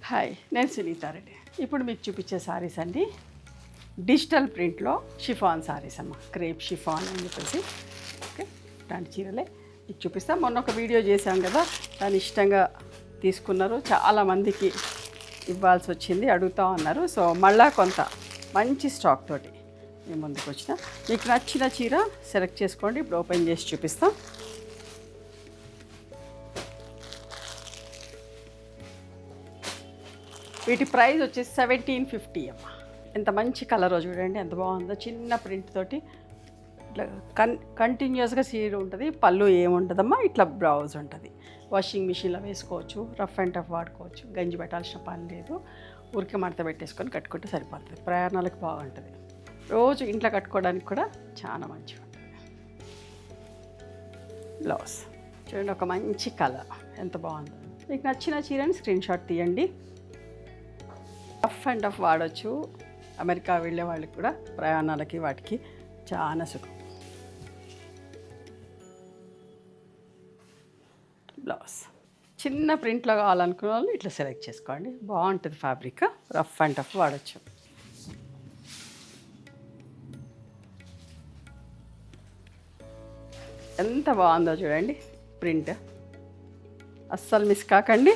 Hi, నేను సునీతారెడ్డి. ఇప్పుడు మీకు చూపించే సారీస్ అండి డిజిటల్ ప్రింట్లో షిఫాన్ సారీస్ అమ్మ. క్రేప్ షిఫాన్ అని చెప్పేసి ఓకే, ఇలాంటి చీరలే మీకు చూపిస్తాం. మొన్న ఒక వీడియో చేశాం కదా, దాన్ని ఇష్టంగా తీసుకున్నారు, చాలామందికి ఇవ్వాల్సి వచ్చింది, అడుగుతూ ఉన్నారు. సో మళ్ళా కొంత మంచి స్టాక్ తోటి మేము ముందుకు వచ్చిన. మీకు నచ్చిన చీర సెలెక్ట్ చేసుకోండి. ఇప్పుడు ఓపెన్ చేసి చూపిస్తాం. వీటి ప్రైస్ వచ్చేసి 1750 అమ్మ. ఎంత మంచి కలర్ చూడండి, ఎంత బాగుందో. చిన్న ప్రింట్ తోటి ఇట్లా కంటిన్యూస్గా సీడ్ ఉంటుంది. పళ్ళు ఏముంటుందమ్మా, ఇట్లా బ్లౌజ్ ఉంటుంది. వాషింగ్ మిషన్లో వేసుకోవచ్చు, రఫ్ అండ్ టఫ్ వాడుకోవచ్చు, గంజి పెట్టాల్సిన పని లేదు. ఊరికే మడత పెట్టేసుకొని కట్టుకుంటే సరిపోతుంది. ప్రయాణాలకు బాగుంటుంది, రోజు ఇంట్లో కట్టుకోవడానికి కూడా చాలా మంచిగా ఉంటుంది. బ్లౌజ్ చూడండి, ఒక మంచి కలర్, ఎంత బాగుందో. మీకు నచ్చిన చీరని స్క్రీన్ షాట్ తీయండి. రఫ్ అండ్ టఫ్ వాడచ్చు. అమెరికా వెళ్ళే వాళ్ళకి కూడా ప్రయాణాలకి వాటికి చాలా సుఖం. బ్లౌజ్ చిన్న ప్రింట్లో కావాలనుకున్న వాళ్ళు ఇట్లా సెలెక్ట్ చేసుకోండి, బాగుంటుంది. ఫ్యాబ్రిక్ రఫ్ అండ్ టఫ్ వాడచ్చు. ఎంత బాగుందో చూడండి ప్రింట్, అస్సలు మిస్ కాకండి.